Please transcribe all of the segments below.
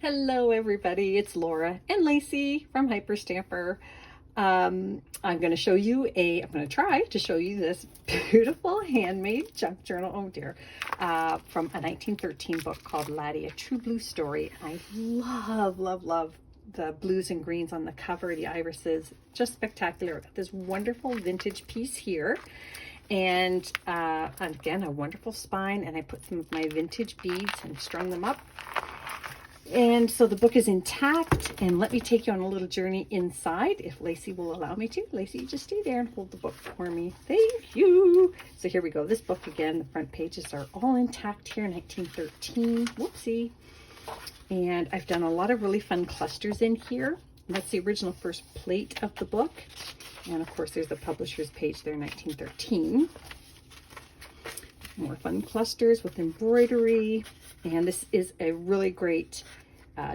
Hello everybody, it's Laura and Lacey from Hyperstamper. I'm going to try to show you this beautiful handmade junk journal, oh dear, from a 1913 book called Laddie, A True Blue Story. I love the blues and greens on the cover, the irises, just spectacular. This wonderful vintage piece here. And again, a wonderful spine, and I put some of my vintage beads and strung them up. And so the book is intact, and let me take you on a little journey inside, if Lacey will allow me to. Lacey, you just stay there and hold the book for me. Thank you. So here we go. This book, again, the front pages are all intact here, 1913. Whoopsie. And I've done a lot of really fun clusters in here. That's the original first plate of the book. And of course, there's the publisher's page there, 1913. More fun clusters with embroidery. And this is a really great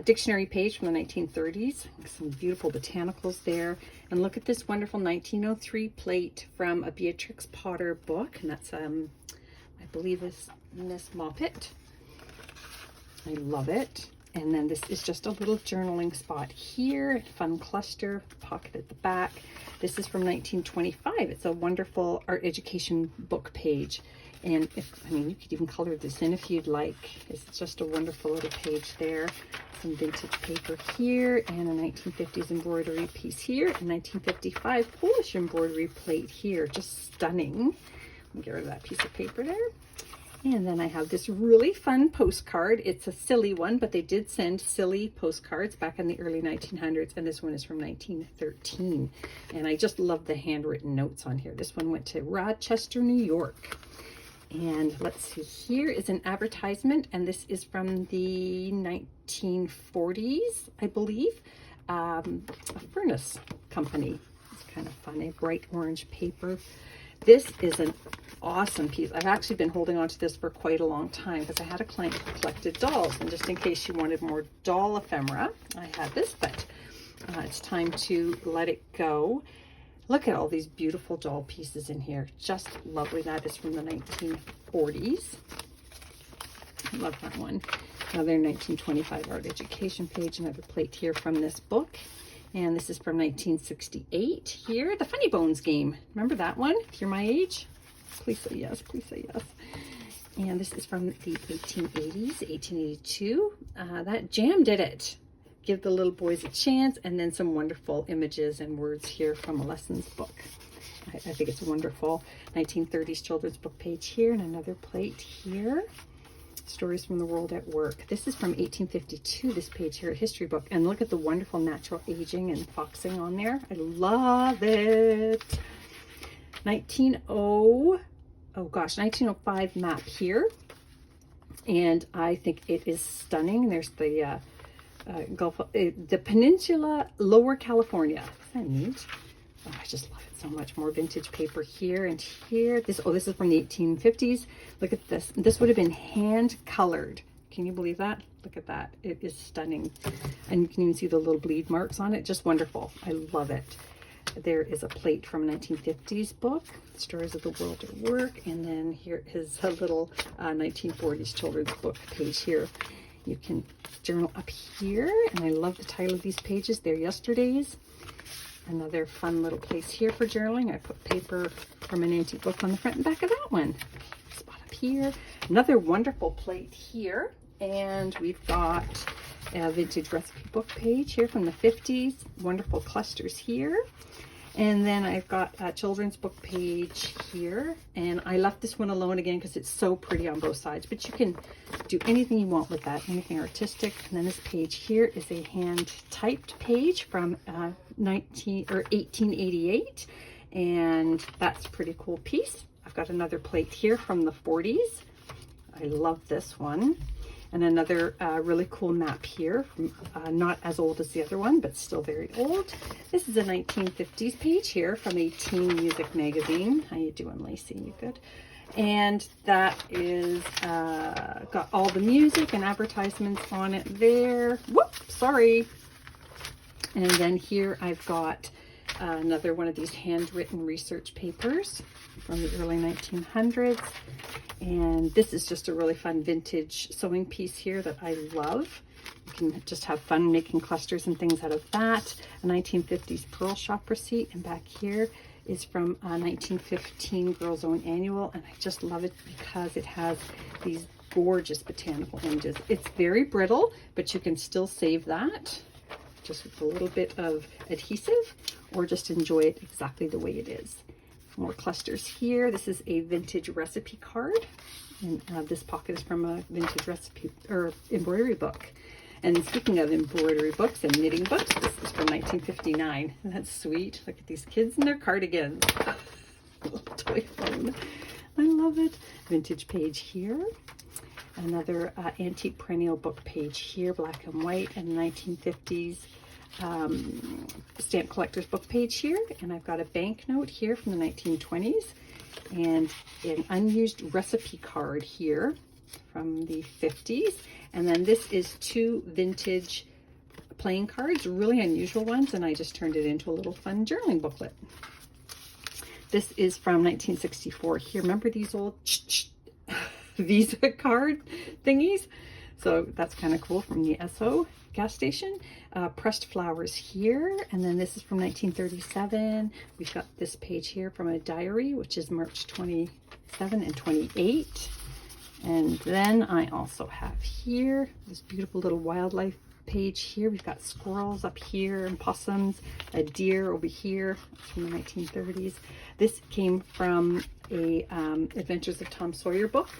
dictionary page from the 1930s. Some beautiful botanicals there. And look at this wonderful 1903 plate from a Beatrix Potter book. And that's, I believe, is Miss Moppet. I love it. And then this is just a little journaling spot here. Fun cluster, pocket at the back. This is from 1925. It's a wonderful art education book page. And you could even color this in if you'd like. It's just a wonderful little page there. Some vintage paper here, and a 1950s embroidery piece here. A 1955 Polish embroidery plate here. Just stunning. I'll get rid of that piece of paper there. And then I have this really fun postcard. It's a silly one, but they did send silly postcards back in the early 1900s, and this one is from 1913. And I just love the handwritten notes on here. This one went to Rochester, New York. And let's see, here is an advertisement, and this is from the 1940s, I believe. A furnace company. It's kind of fun, a bright orange paper. This is an awesome piece. I've actually been holding on to this for quite a long time because I had a client who collected dolls, and just in case she wanted more doll ephemera, I had this, but it's time to let it go. Look at all these beautiful doll pieces in here. Just lovely. That is from the 1940s. I love that one. Another 1925 art education page. Another plate here from this book. And this is from 1968 here. The Funny Bones game. Remember that one? If you're my age, please say yes. Please say yes. And this is from the 1880s, 1882. That Jam did it. Give the little boys a chance, and then some wonderful images and words here from a lessons book. I think it's wonderful. 1930s children's book page here, and another plate here. Stories from the World at Work. This is from 1852, this page here, a history book. And look at the wonderful natural aging and foxing on there. I love it. 1905 map here. And I think it is stunning. There's the the Peninsula, Lower California. Isn't that neat? Oh, I just love it so much. More vintage paper here and here. This is from the 1850s. Look at this. This would have been hand colored. Can you believe that? Look at that. It is stunning. And you can even see the little bleed marks on it. Just wonderful. I love it. There is a plate from a 1950s book, Stories of the World at Work. And then here is a little 1940s children's book page here. You can journal up here, and I love the title of these pages. They're yesterday's. Another fun little place here for journaling. I put paper from an antique book on the front and back of that one. Spot up here. Another wonderful plate here, and we've got a vintage recipe book page here from the 50s. Wonderful clusters here. And then I've got a children's book page here, and I left this one alone again because it's so pretty on both sides, but you can do anything you want with that, anything artistic. And then this page here is a hand typed page from 1888, and that's a pretty cool piece. I've got another plate here from the 40s. I love this one. And another really cool map here, from not as old as the other one, but still very old. This is a 1950s page here from a teen music magazine. How you doing, Lacey? You good? And that is got all the music and advertisements on it there. Whoop, sorry. And then here I've got another one of these handwritten research papers from the early 1900s. And this is just a really fun vintage sewing piece here that I love. You can just have fun making clusters and things out of that. A 1950s Pearl Shop receipt, and back here is from a 1915 Girls Own Annual, and I just love it because it has these gorgeous botanical images. It's very brittle, but you can still save that just with a little bit of adhesive, or just enjoy it exactly the way it is. More clusters here. This is a vintage recipe card, and this pocket is from a vintage recipe or embroidery book. And speaking of embroidery books and knitting books, this is from 1959. And that's sweet. Look at these kids and their cardigans. Little toy phone. I love it. Vintage page here. Another antique perennial book page here, black and white, and 1950s stamp collector's book page here. And I've got a banknote here from the 1920s and an unused recipe card here from the 50s. And then this is 2 vintage playing cards, really unusual ones, and I just turned it into a little fun journaling booklet. This is from 1964 here. Remember these old Visa card thingies? So that's kind of cool, from the Esso gas station. Pressed flowers here, and then this is from 1937. We've got this page here from a diary, which is March 27 and 28. And then I also have here this beautiful little wildlife page here. We've got squirrels up here and possums, a deer over here from the 1930s. This came from a Adventures of Tom Sawyer book,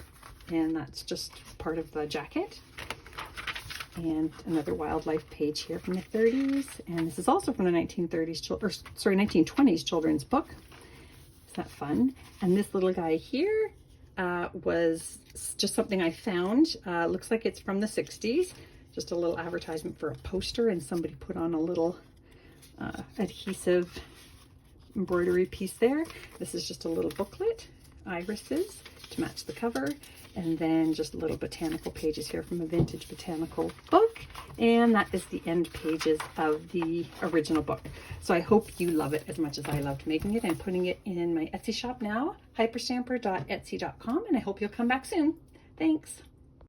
and that's just part of the jacket. And another wildlife page here from the 30s, and this is also from the 1920s children's book. Is that fun? And this little guy here was just something I found. Looks like it's from the 60s. Just a little advertisement for a poster, and somebody put on a little adhesive embroidery piece there. This is just a little booklet, irises to match the cover, and then just little botanical pages here from a vintage botanical book. And that is the end pages of the original book. So I hope you love it as much as I loved making it. I'm putting it in my Etsy shop now, hyperstamper.etsy.com, and I hope you'll come back soon. Thanks.